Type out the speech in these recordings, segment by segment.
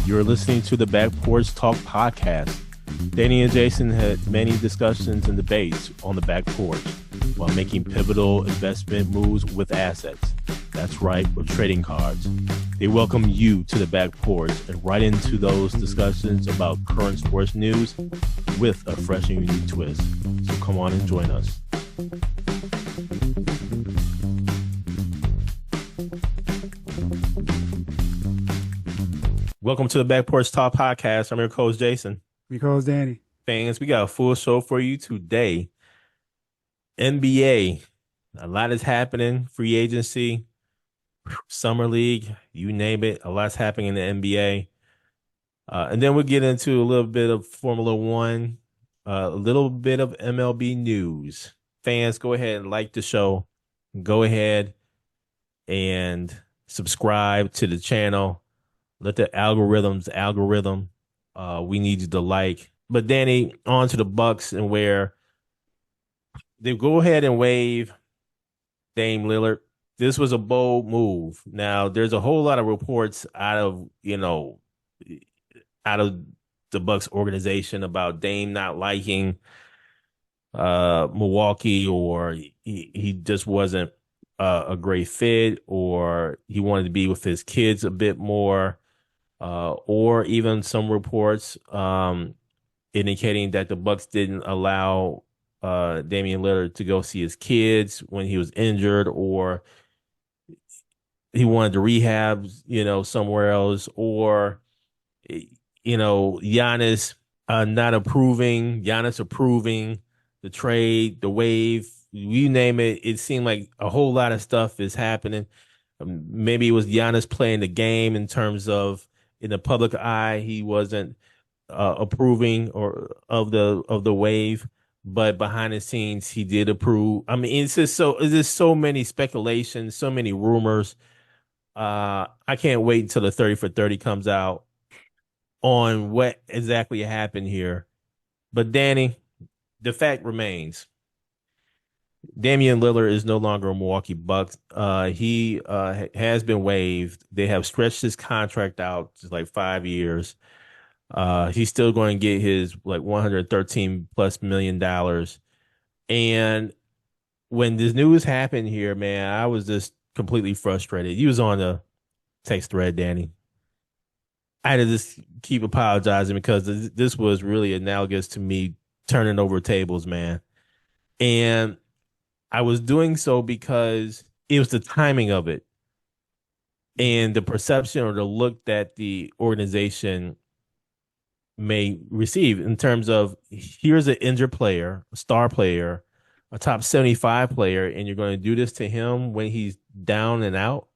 You're listening to the Back Porch Talk podcast. Danny and Jason had many discussions and debates on the back porch while making pivotal investment moves with assets. That's right, with trading cards. They welcome you to the back porch and right into those discussions about current sports news with a fresh and unique twist. So come on and join us. Welcome to the Back Porch Talk podcast. I'm your coach, Jason. Your coach, Danny. Fans, we got a full show for you today. NBA, a lot is happening. Free agency, summer league, you name it. A lot's happening in the NBA. And then we'll get into a little bit of Formula One, a little bit of MLB news. Fans, go ahead and like the show. Go ahead and subscribe to the channel. Let the algorithm. We need you to like. But Danny, on to the Bucks and where they go ahead and waive Dame Lillard. This was a bold move. Now, there's a whole lot of reports out of the Bucks organization about Dame not liking Milwaukee, or he just wasn't a great fit, or he wanted to be with his kids a bit more. Or even some reports indicating that the Bucks didn't allow Damian Lillard to go see his kids when he was injured, or he wanted to rehab, somewhere else, or Giannis approving the trade, the wave, you name it. It seemed like a whole lot of stuff is happening. Maybe it was Giannis playing the game in terms of, in the public eye, he wasn't approving of the wave, but behind the scenes he did approve. I mean, it's just so many speculations, so many rumors. I can't wait until the 30 for 30 comes out on what exactly happened here. But Danny, the fact remains, Damian Lillard is no longer a Milwaukee Bucks. He has been waived. They have stretched his contract out to like 5 years. He's still going to get his like $113+ million. And when this news happened here, man, I was just completely frustrated. You was on the text thread, Danny. I had to just keep apologizing because this was really analogous to me turning over tables, man. And I was doing so because it was the timing of it and the perception or the look that the organization may receive in terms of, here's an injured player, a star player, a top 75 player, and you're going to do this to him when he's down and out,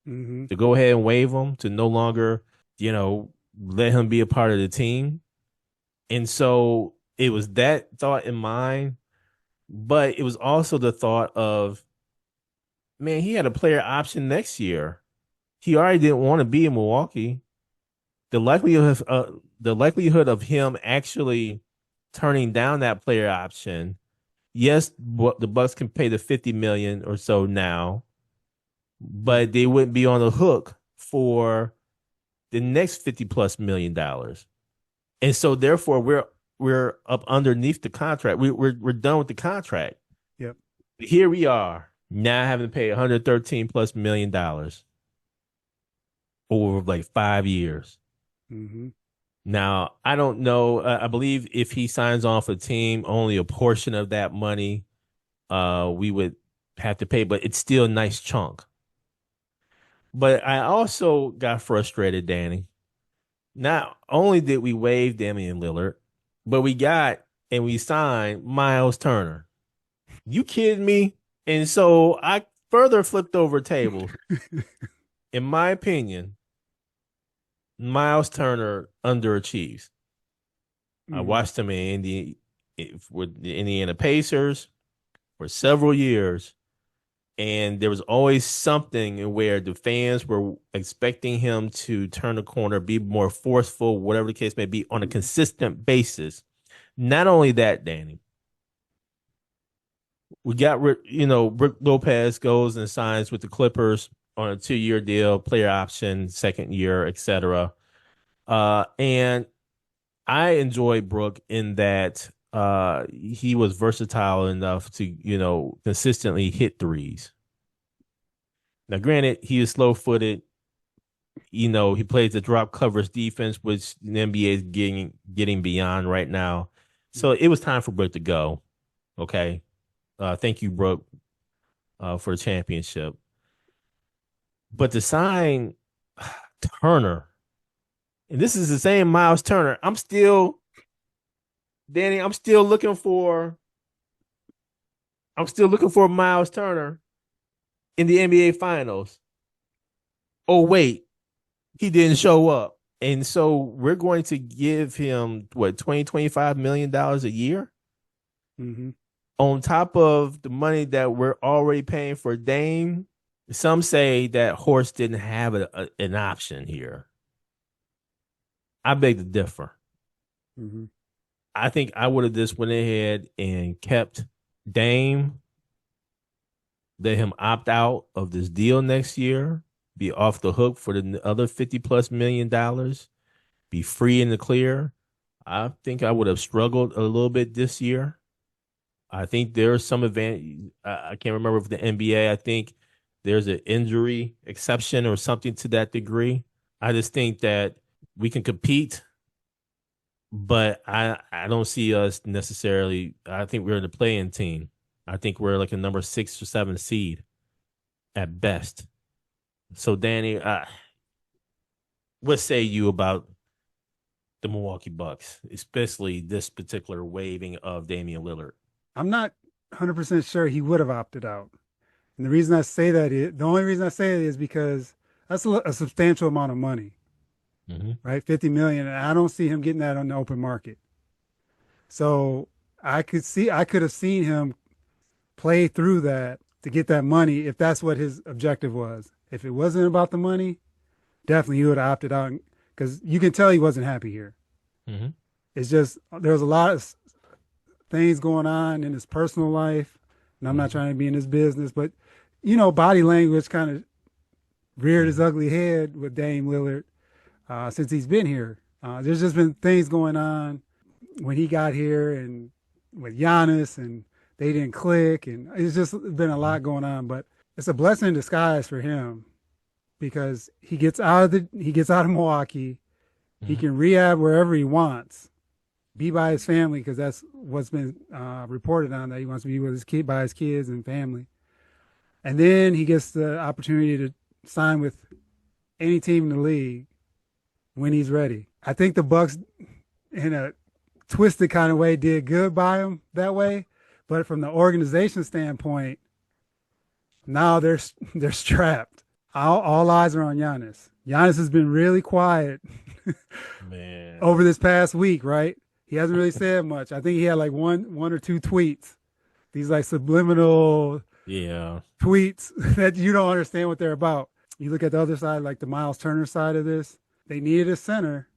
to go ahead and waive him, to no longer, let him be a part of the team. And so it was that thought in mind. But it was also the thought of, man, he had a player option next year. He already didn't want to be in Milwaukee. The likelihood of him actually turning down that player option, yes, the Bucks can pay the $50 million or so now, but they wouldn't be on the hook for the next $50+ million. And so therefore we're up underneath the contract. We're done with the contract. Yep. Here we are now having to pay $113+ million over like 5 years. Now, I don't know. I believe if he signs on for the team, only a portion of that money we would have to pay, but it's still a nice chunk. But I also got frustrated, Danny. Not only did we waive Damian Lillard, but we signed Miles Turner. You kidding me? And so I further flipped over tables. In my opinion, Miles Turner underachieves. I watched him with the Indiana Pacers for several years, and there was always something where the fans were expecting him to turn the corner, be more forceful, whatever the case may be, on a consistent basis. Not only that, Danny, we got, Brook Lopez goes and signs with the Clippers on a 2-year deal, player option, second year, etc. And I enjoy Brook in that he was versatile enough to, consistently hit threes. Now, granted, he is slow footed. He plays the drop coverage defense, which the NBA is getting beyond right now. So it was time for Brook to go. Okay. Thank you, Brook, for the championship. But to sign Turner, and this is the same Miles Turner. Danny, I'm still looking for Miles Turner in the NBA Finals. Oh, wait, he didn't show up. And so we're going to give him what, 20-25 million a year on top of the money that we're already paying for Dame. Some say that Horst didn't have an option here. I beg to differ. I think I would have just went ahead and kept Dame, let him opt out of this deal next year, be off the hook for the other $50+ million, be free in the clear. I think I would have struggled a little bit this year. I think there's some advantage. I can't remember if the NBA, I think there's an injury exception or something to that degree. I just think that we can compete, but I don't see us necessarily. I think we're the play-in team. I think we're like a number 6 or 7 seed at best. So, Danny, what say you about the Milwaukee Bucks, especially this particular waiving of Damian Lillard? I'm not 100% sure he would have opted out. And the reason I say that is the only reason I say it is because that's a substantial amount of money, right? 50 million. And I don't see him getting that on the open market. So I could have seen him play through that to get that money if that's what his objective was. If it wasn't about the money, definitely he would have opted out because you can tell he wasn't happy here. It's just there was a lot of things going on in his personal life, and I'm not trying to be in his business, but body language kind of reared his ugly head with Dame Lillard since he's been here. There's just been things going on when he got here and with Giannis, and they didn't click, and it's just been a lot going on. But it's a blessing in disguise for him because he gets out of Milwaukee. He can rehab wherever he wants, be by his family because that's what's been reported on, that he wants to be with by his kids and family. And then he gets the opportunity to sign with any team in the league when he's ready. I think the Bucks, in a twisted kind of way, did good by him that way. But from the organization standpoint, now they're strapped. All eyes are on Giannis. Giannis has been really quiet over this past week, right? He hasn't really said much. I think he had like one or two tweets. These like subliminal tweets that you don't understand what they're about. You look at the other side, like the Miles Turner side of this. They needed a center.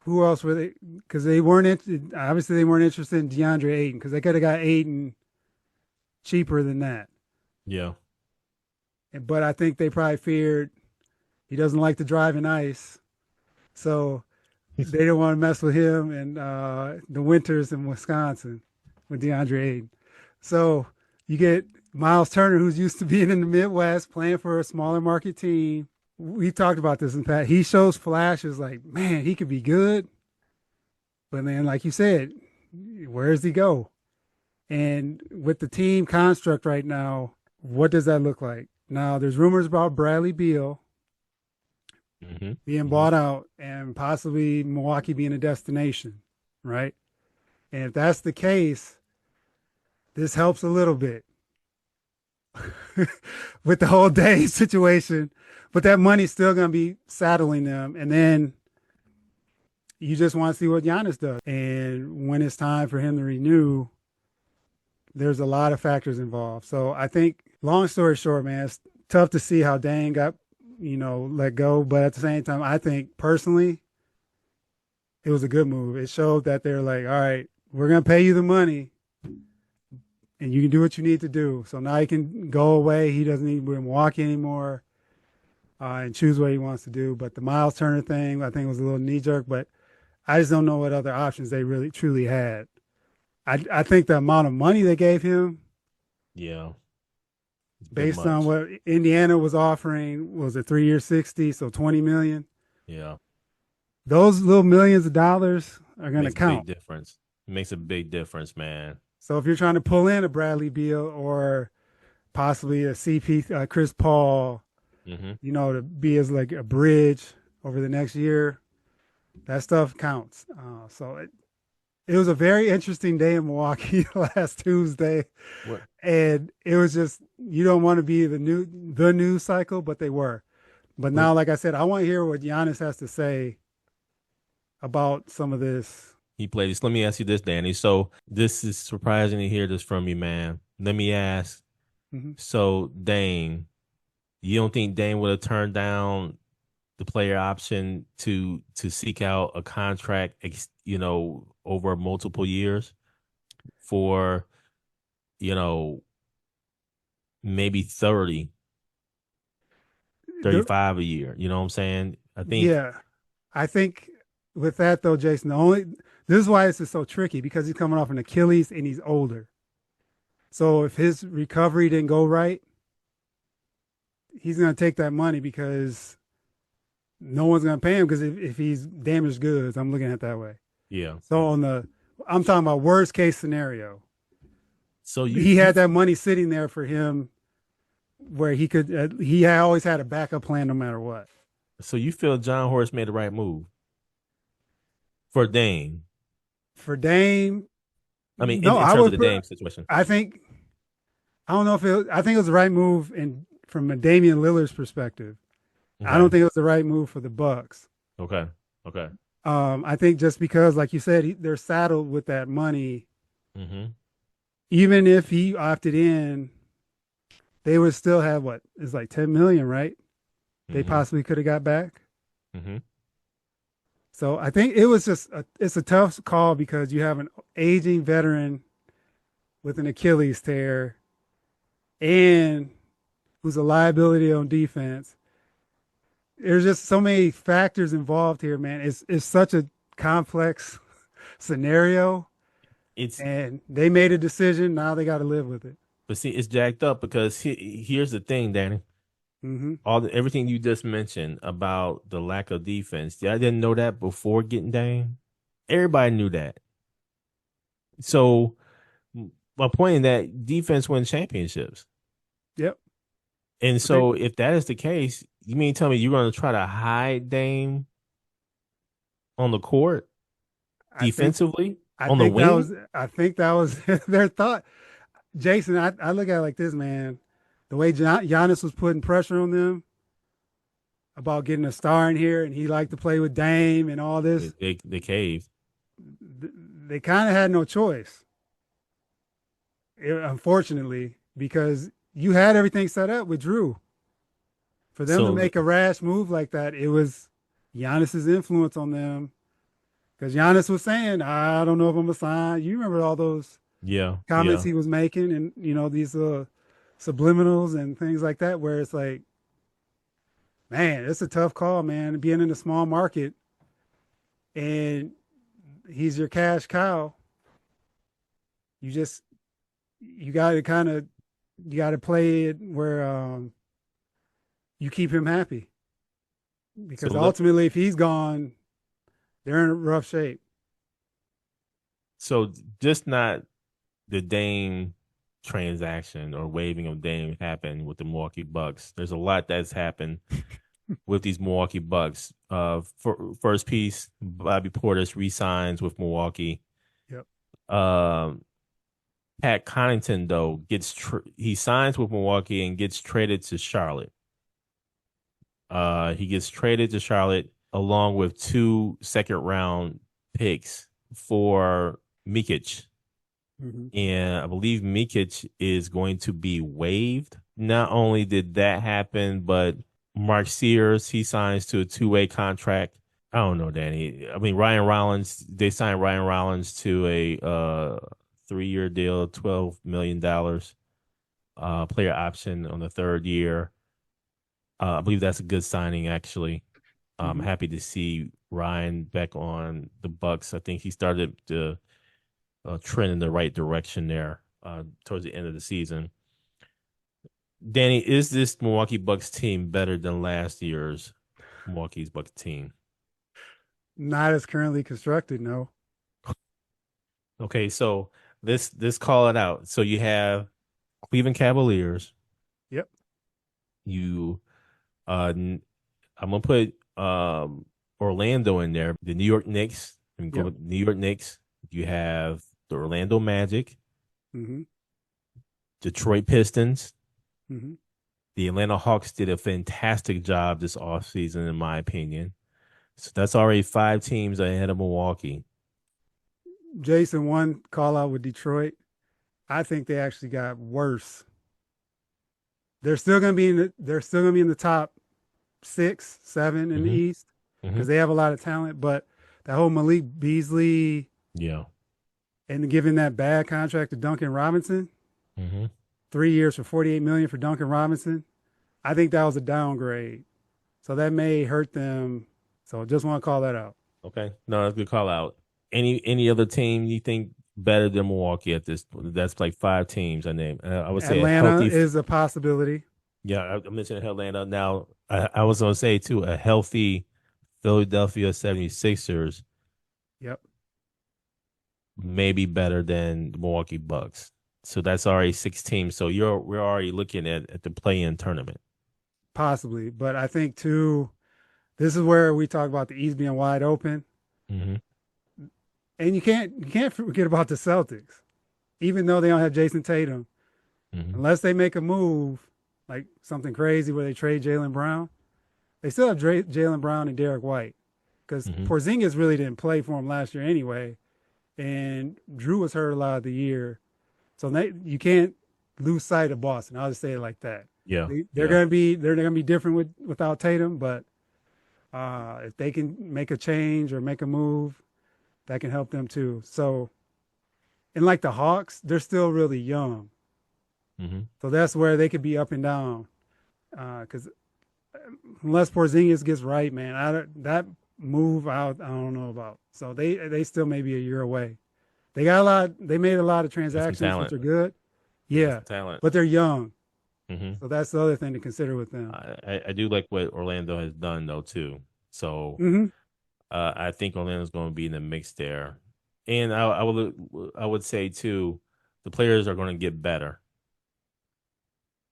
Who else were they? Because they weren't obviously they weren't interested in DeAndre Ayton because they could have got Ayton cheaper than that. Yeah. But I think they probably feared he doesn't like to drive in ice, so they didn't want to mess with him and the winters in Wisconsin with DeAndre Ayton. So you get Miles Turner, who's used to being in the Midwest, playing for a smaller market team. We talked about this in the past. He shows flashes like, man, he could be good. But then, like you said, where does he go? And with the team construct right now, what does that look like? Now, there's rumors about Bradley Beal being bought out and possibly Milwaukee being a destination, right? And if that's the case, this helps a little bit with the whole day situation. But that money's still going to be saddling them. And then you just want to see what Giannis does. And when it's time for him to renew, there's a lot of factors involved. So I think, long story short, man, it's tough to see how Dane got, let go. But at the same time, I think personally, it was a good move. It showed that they're like, all right, we're going to pay you the money and you can do what you need to do. So now he can go away. He doesn't need to be in Milwaukee anymore. and choose what he wants to do. But the Miles Turner thing, I think, was a little knee jerk. But I just don't know what other options they really truly had. I think the amount of money they gave him, Yeah, it's a bit based on much. what Indiana was offering, was a 3 year 60, so 20 million. Yeah, Those little millions of dollars are going to makes a big count. difference. It makes a big difference, man. So if you're trying to pull in a Bradley Beal or possibly a CP Chris Paul, Hmm. to be as like a bridge over the next year, that stuff counts. So it was a very interesting day in Milwaukee last Tuesday, What? and it was just you don't want to be the news cycle, but they were. But What? now, like I said, I want to hear what Giannis has to say about some of this. He played this. Let me ask you this, Danny. So this is surprising to hear this from you, man. Let me ask. Mm-hmm. So Dame, you don't think Dame would have turned down the player option to seek out a contract, over multiple years for, you know, maybe 30, The, 35 a year. You know what I'm saying? I think yeah, I think with that though, Jason, this is why this is so tricky because he's coming off an Achilles and he's older. So if his recovery didn't go right, he's going to take that money because no one's going to pay him because if he's damaged goods, I'm looking at it that way. yeah. So I'm talking about worst case scenario. So He had that money sitting there for him where he had always had a backup plan no matter what. so you feel John Horst made the right move for Dame? For Dame, I mean, no, in terms of the Dame situation. I think, I don't know I think it was the right move from a Damian Lillard's perspective. I Okay. don't think it was the right move for the Bucks. Okay. Okay. I think just because, like you said, they're saddled with that money. Mm-hmm. Even if he opted in, they would still have what is like 10 million, right? They Mm-hmm. possibly could have got back. Mm-hmm. So I think it's a tough call because you have an aging veteran with an Achilles tear and who's a liability on defense. There's just so many factors involved here, man. It's such a complex scenario, It's and they made a decision. Now they got to live with it. but see, it's jacked up because here's the thing, Danny. Mm-hmm. Everything you just mentioned about the lack of defense. Yeah, I didn't know that before getting Dame. Everybody knew that. So my point in that defense wins championships. Yep. And But they, so if that is the case, you mean tell me you're going to try to hide Dame on the court I think defensively on the wing? I think that was their thought. Jason, I look at it like this, man. The way Giannis was putting pressure on them about getting a star in here, and he liked to play with Dame and all this. They caved. They kind of had no choice, unfortunately, because you had everything set up with Drew. For them to So make a rash move like that, it was Giannis's influence on them. Because Giannis was saying, I don't know if I'm going to sign. You remember all those yeah, comments yeah. he was making and, these subliminals and things like that, where it's like, man, it's a tough call, man, being in a small market and he's your cash cow. You just, you got to you got to play it where you keep him happy. So Because ultimately, if he's gone, they're in rough shape. so just not the Dame transaction or waiving of Dame happened with the Milwaukee Bucks. There's a lot that's happened with these Milwaukee Bucks. First piece, Bobby Portis resigns with Milwaukee. Yep. Um, Pat Connaughton though he signs with Milwaukee and gets traded to Charlotte. He gets traded to Charlotte along with 2 second-round picks for Mikic. Mm-hmm. And I believe Mikic is going to be waived. Not only did that happen, but Mark Sears, he signs to a 2-way contract. I don't know, Danny. I mean, Ryan Rollins, they signed Ryan Rollins to a 3-year deal, $12 million player option on the third year. I believe that's a good signing, actually. I'm Hmm. happy to see Ryan back on the Bucks. I think he started to trend in the right direction there towards the end of the season. Danny, is this Milwaukee Bucks team better than last year's Milwaukee's Bucks team? Not as currently constructed, no. Okay, so this call it out. So you have Cleveland Cavaliers. Yep. You I'm gonna put Orlando in there. The New York Knicks. And go Yep. with New York Knicks. You have the Orlando Magic, Hmm. Detroit Pistons. Hmm. The Atlanta Hawks did a fantastic job this offseason, in my opinion. So that's already five teams ahead of Milwaukee. Jason, one call out with Detroit. I think they actually got worse. They're still gonna be in the top 6, 7 in the Hmm. East Hmm. because they have a lot of talent. But that whole Malik Beasley Yeah. and giving that bad contract to Duncan Robinson, Hmm. 3 years for 48 million for Duncan Robinson, I think that was a downgrade. So that may hurt them. So just want to call that out. Okay. No, that's a good call out. Any other team you think better than Milwaukee at this point? That's like five teams I named. I would say a Atlanta healthy. is a possibility. Yeah, I mentioned Atlanta. Now, I was going to say, too, a healthy Philadelphia 76ers Yep, may be better than the Milwaukee Bucks. So that's already six teams. So we're already looking at the play-in tournament. possibly. But I think too, this is where we talk about the East being wide open. Hmm. And you can't forget about the Celtics. Even though they don't have Jason Tatum, Hmm. unless they make a move like something crazy where they trade Jalen Brown, they still have Jalen Brown and Derek White because Hmm. Porzingis really didn't play for him last year anyway, and Drew was hurt a lot of the year, so you can't lose sight of Boston. I'll just say it like that. Yeah, They're yeah. gonna be different without Tatum, but if they can make a change or make a move, that can help them too. So, and like the Hawks, they're still really young. Hmm. So that's where they could be up and down. Because unless Porzingis gets right, man, that move out, I don't know about. So they still may be a year away. They got a lot. They made a lot of Got some transactions, which talent. are good. They got Yeah, some talent. but they're young. Hmm. So that's the other thing to consider with them. I do like what Orlando has done, though, too. So Hmm. I think Orlando's going to be in the mix there. And I would say, too, the players are going to get better.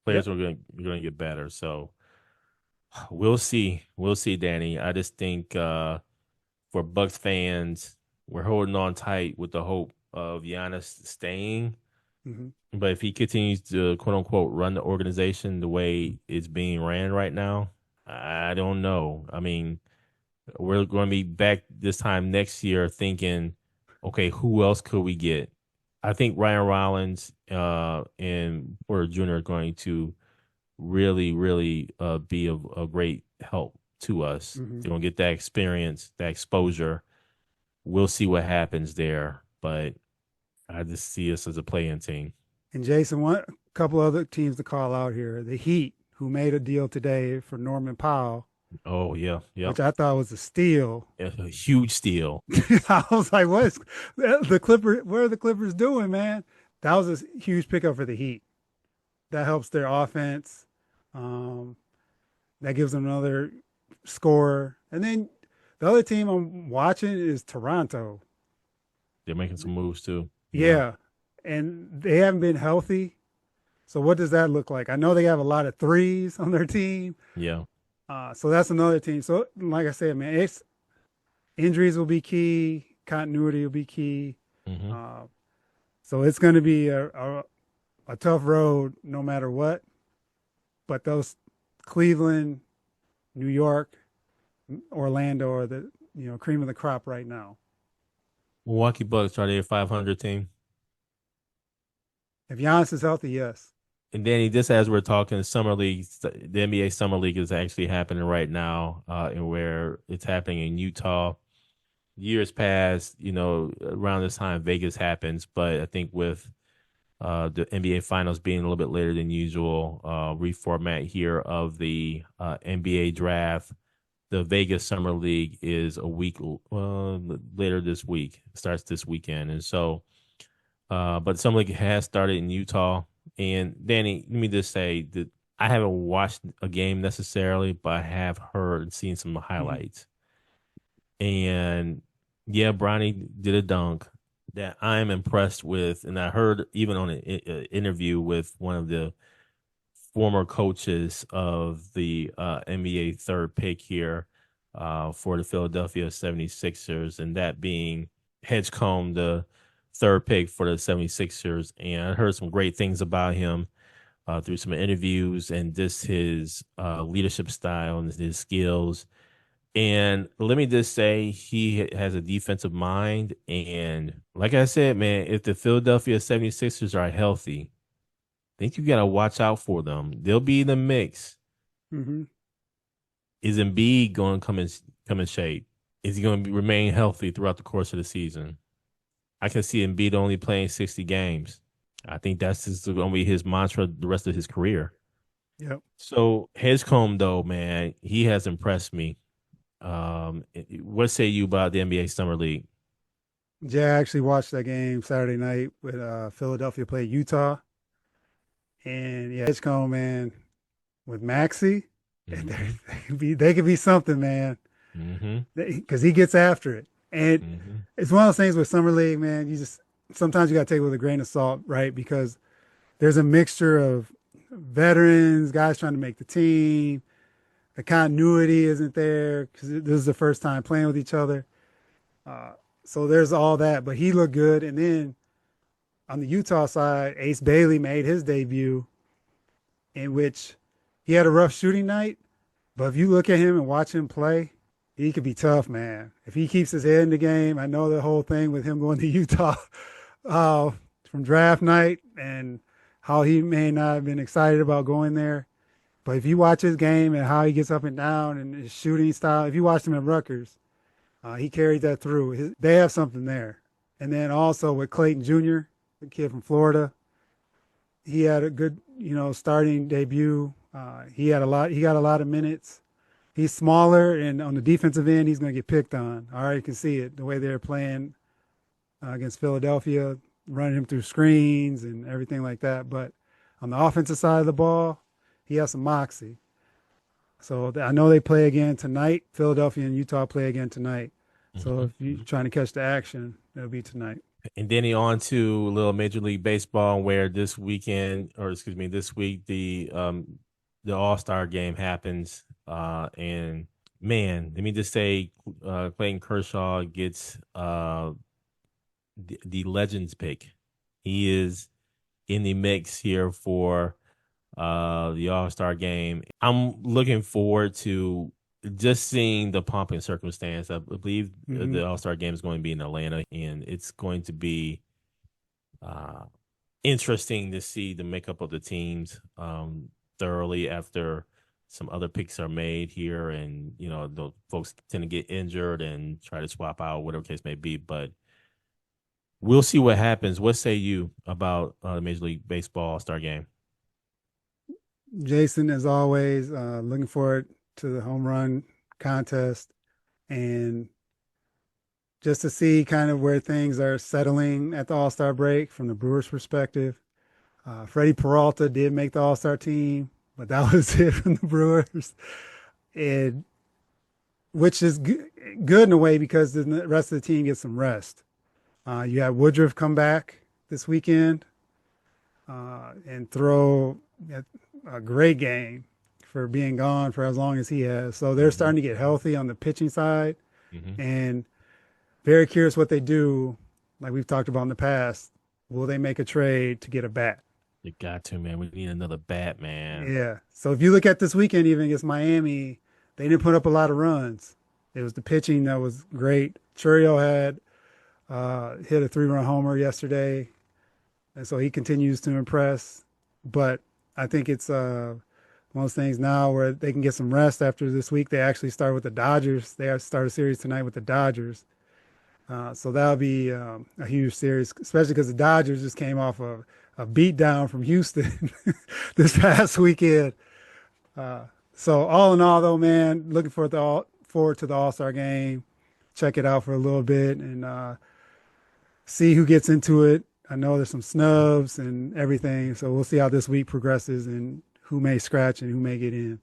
Players Yep. are going to get better. So we'll see. We'll see, Danny. I just think for Bucks fans, we're holding on tight with the hope of Giannis staying. Hmm. But if he continues to quote unquote run the organization the way it's being ran right now, I don't know. I mean, we're going to be back this time next year thinking, okay, who else could we get? I think Ryan Rollins and Porter Jr. are going to really, really be a great help to us. Hmm. They're gonna get that experience, that exposure. We'll see what happens there, but I just see us as a playing team. And Jason, one couple other teams to call out here: the Heat, who made a deal today for Norman Powell, Oh yeah, yep. which I thought was a steal. A huge steal. I was like, what is the Clippers? What are the Clippers doing, man? That was a huge pickup for the Heat. That helps their offense. Um, that gives them another scorer. And then the other team I'm watching is Toronto. They're making some moves too. Yeah, Yeah. And they haven't been healthy. So what does that look like? I know they have a lot of threes on their team. yeah. So that's another team. So like I said, man, it's injuries will be key, continuity will be key. Hmm. Uh, so it's going to be a tough road no matter what. But those Cleveland, New York, Orlando are the cream of the crop right now. Milwaukee Bucks are they a 500 team? If Giannis is healthy, yes. And Danny, just as we're talking, summer league, the NBA summer league is actually happening right now, and where it's happening in Utah. Years past, around this time Vegas happens, but I think with The NBA Finals being a little bit later than usual. Reformat here of the NBA draft. The Vegas Summer League is a week later this week. It starts this weekend, and so, but Summer League has started in Utah. And Danny, let me just say that I haven't watched a game necessarily, but I have heard and seen some Mhm. highlights. And yeah, Bronny did a dunk that I am impressed with. And I heard even on an interview with one of the former coaches of the NBA third pick here for the Philadelphia 76ers, and that being Hedgecomb, the third pick for the 76ers. And I heard some great things about him through some interviews and just his leadership style and his skills. And let me just say, he has a defensive mind. And like I said, man, if the Philadelphia 76ers are healthy, I think you got to watch out for them. They'll be in the mix. Mhm. Is Embiid going to come in shape? Is he going to remain healthy throughout the course of the season? I can see Embiid only playing 60 games. I think that's going to be his mantra the rest of his career. Yep. So Hescomb, though, man, he has impressed me. What say you about the NBA Summer League? Yeah, I actually watched that game Saturday night with Philadelphia play Utah. And yeah, Edgecombe, man, with Maxi, Mm-hmm. they could be something, man, Mm-hmm. because he gets after it. And Mm-hmm. it's one of those things with summer league, man. You just sometimes you got to take it with a grain of salt, right? Because there's a mixture of veterans, guys trying to make the team. The continuity isn't there because this is the first time playing with each other. Uh, so there's all that. But he looked good. And then on the Utah side, Ace Bailey made his debut, in which he had a rough shooting night. But if you look at him and watch him play, he could be tough, man. If he keeps his head in the game, I know the whole thing with him going to Utah uh, from draft night and how he may not have been excited about going there. But if you watch his game and how he gets up and down and his shooting style, if you watched him at Rutgers, he carried that through. They have something there. And then also with Clayton Jr., the kid from Florida, he had a good, starting debut. He had a lot. He got a lot of minutes. He's smaller, and on the defensive end, he's going to get picked on. I already can see it the way they're playing against Philadelphia, running him through screens and everything like that. But on the offensive side of the ball, he has some moxie. So I know they play again tonight. Philadelphia and Utah play again tonight. So if you're Mm-hmm. trying to catch the action, it'll be tonight. And then he on to a little Major League Baseball, where this weekend, or excuse me, this week the All-Star Game happens. And man, let me just say, Clayton Kershaw gets the Legends pick. He is in the mix here for the All-Star Game. I'm looking forward to just seeing the pomp and circumstance. I believe Mm-hmm. the All-Star Game is going to be in Atlanta, and it's going to be uh, interesting to see the makeup of the teams thoroughly after some other picks are made here, and the folks tend to get injured and try to swap out, whatever case may be. But we'll see what happens. What say you about the Major League Baseball All-Star Game? Jason, as always, looking forward to the home run contest and just to see kind of where things are settling at the All Star break from the Brewers' perspective. Freddie Peralta did make the All Star team, but that was it from the Brewers, and which is good in a way because the rest of the team gets some rest. You have Woodruff come back this weekend and throw a great game for being gone for as long as he has. So they're Mm-hmm. starting to get healthy on the pitching side, Mm-hmm. and very curious what they do. Like we've talked about in the past, will they make a trade to get a bat? You got to, man. We need another bat, man. Yeah. So if you look at this weekend, even against Miami, they didn't put up a lot of runs. It was the pitching that was great. Churio had hit a 3-run homer yesterday, and so he continues to impress. But I think it's one of those things now where they can get some rest after this week. They actually start with the Dodgers. They have to start a series tonight with the Dodgers. So that'll be a huge series, especially because the Dodgers just came off of a beat down from Houston this past weekend. So all in all, though, man, looking forward to the All-Star game. Check it out for a little bit and see who gets into it. I know there's some snubs and everything, so we'll see how this week progresses and who may scratch and who may get in.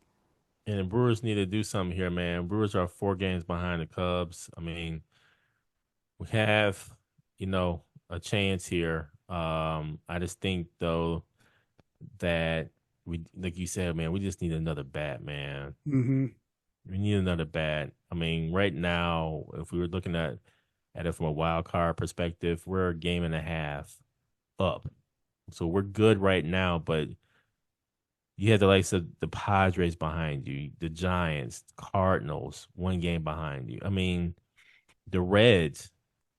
And the Brewers need to do something here, man. Brewers are 4 games behind the Cubs. I mean, we have, a chance here. I just think though that we, like you said, man, we just need another bat, man. Mm-hmm. We need another bat. I mean, right now, if we were looking at it from a wild card perspective, we're a game and a half up. So we're good right now, but you have the likes of the Padres behind you, the Giants, Cardinals, 1 game behind you. I mean, the Reds,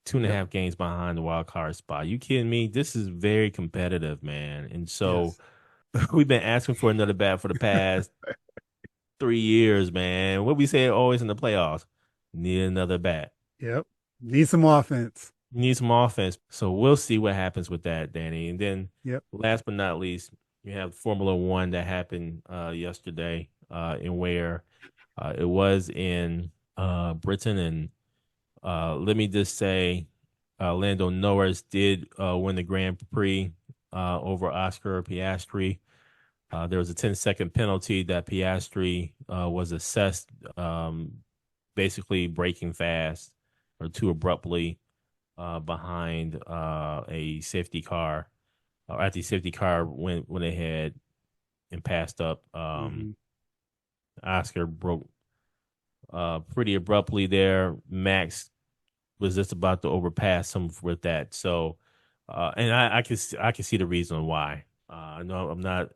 2.5 games behind the wild card spot. You kidding me? This is very competitive, man. And so we've been asking for another bat for the past 3 years, man. What we say always in the playoffs, need another bat. Yep. Need some offense. Need some offense. So we'll see what happens with that, Danny. And then last but not least, you have Formula One that happened yesterday in where it was in Britain. And let me just say, Lando Norris did win the Grand Prix over Oscar Piastri. There was a 10-second penalty that Piastri was assessed, basically braking fast or too abruptly behind a safety car. After the safety car went ahead and passed up, Oscar broke pretty abruptly there. Max was just about to overpass him with that. So, and I can see the reason why. I know I'm not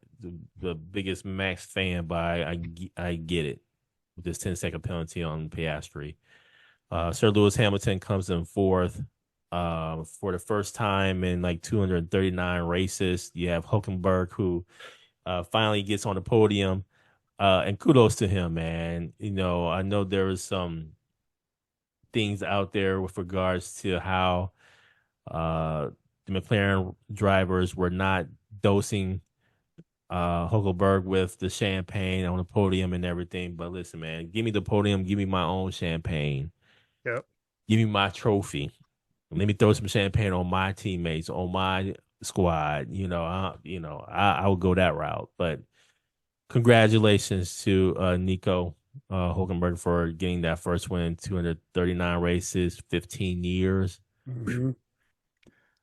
the biggest Max fan, but I get it with this 10-second penalty on Piastri. Sir Lewis Hamilton comes in 4th. For the first time in like 239 races. You have Hulkenberg, who finally gets on the podium, and kudos to him, man. I know there was some things out there with regards to how the McLaren drivers were not dosing Hulkenberg with the champagne on the podium and everything. But listen, man, give me the podium, give me my own champagne. Yep. Give me my trophy. Let me throw some champagne on my teammates, on my squad. I would go that route. But congratulations to Nico Hulkenberg for getting that first win, 239 races, 15 years. Mm-hmm.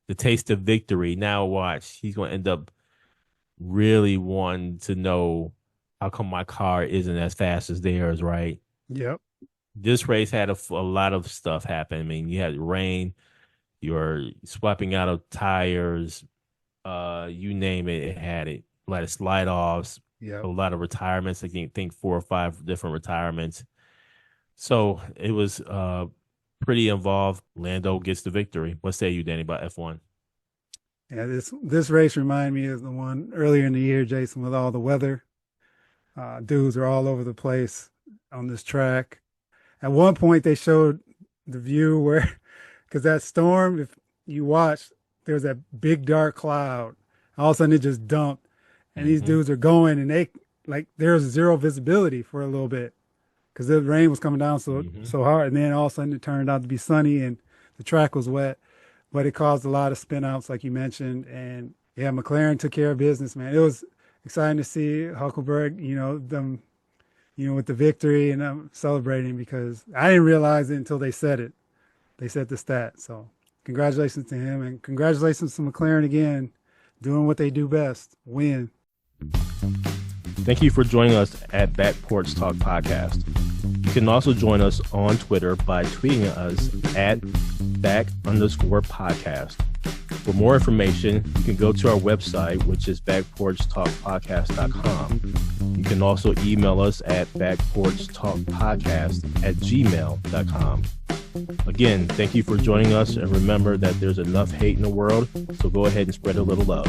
The taste of victory. Now watch, he's going to end up really wanting to know how come my car isn't as fast as theirs, right? Yep. This race had a lot of stuff happen. I mean, you had rain. You're swapping out of tires, you name it, it had it. A lot of slide offs, a lot of retirements. I think 4 or 5 different retirements. So it was pretty involved. Lando gets the victory. What say you, Danny, about F1? Yeah, this race reminded me of the one earlier in the year, Jason, with all the weather. Dudes are all over the place on this track. At one point, they showed the view where. Because that storm, if you watch, there was that big dark cloud. All of a sudden, it just dumped. And these dudes are going, and there's zero visibility for a little bit because the rain was coming down so hard. And then all of a sudden, it turned out to be sunny, and the track was wet. But it caused a lot of spin outs, like you mentioned. And, yeah, McLaren took care of business, man. It was exciting to see Huckelberg, them, with the victory, and I'm celebrating because I didn't realize it until they said it. They set the stat. So congratulations to him, and congratulations to McLaren again, doing what they do best, win. Thank you for joining us at Back Porch Talk Podcast. You can also join us on Twitter by tweeting us at @back_podcast. For more information, you can go to our website, which is backporchtalkpodcast.com. You can also email us at backporchtalkpodcast@gmail.com. Again, thank you for joining us, and remember that there's enough hate in the world, so go ahead and spread a little love.